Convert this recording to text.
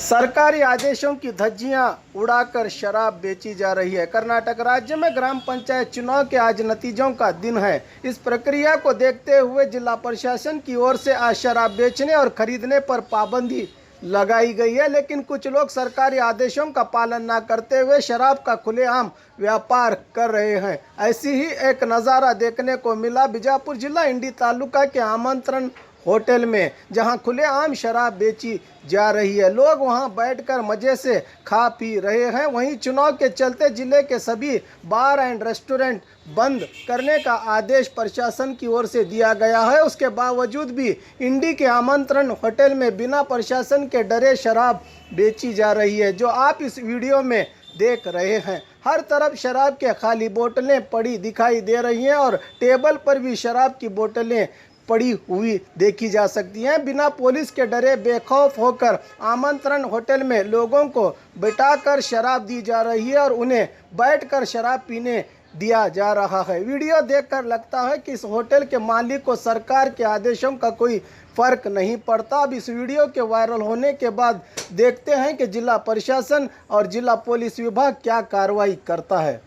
सरकारी आदेशों की धज्जियां उड़ाकर शराब बेची जा रही है। कर्नाटक राज्य में ग्राम पंचायत चुनाव के आज नतीजों का दिन है। इस प्रक्रिया को देखते हुए जिला प्रशासन की ओर से आज शराब बेचने और खरीदने पर पाबंदी लगाई गई है, लेकिन कुछ लोग सरकारी आदेशों का पालन न करते हुए शराब का खुलेआम व्यापार कर रहे हैं। ऐसी ही एक नज़ारा देखने को मिला बीजापुर जिला इंडी तालुका के आमंत्रण होटल में, जहां खुलेआम शराब बेची जा रही है। लोग वहां बैठकर मजे से खा पी रहे हैं। वहीं चुनाव के चलते जिले के सभी बार एंड रेस्टोरेंट बंद करने का आदेश प्रशासन की ओर से दिया गया है। उसके बावजूद भी इंडी के आमंत्रण होटल में बिना प्रशासन के डरे शराब बेची जा रही है, जो आप इस वीडियो में देख रहे हैं। हर तरफ शराब के खाली बोतलें पड़ी दिखाई दे रही हैं और टेबल पर भी शराब की बोतलें पड़ी हुई देखी जा सकती हैं। बिना पुलिस के डरे बेखौफ होकर आमंत्रण होटल में लोगों को बिठाकर शराब दी जा रही है और उन्हें बैठकर शराब पीने दिया जा रहा है। वीडियो देखकर लगता है कि इस होटल के मालिक को सरकार के आदेशों का कोई फर्क नहीं पड़ता। अब इस वीडियो के वायरल होने के बाद देखते हैं कि जिला प्रशासन और जिला पुलिस विभाग क्या कार्रवाई करता है।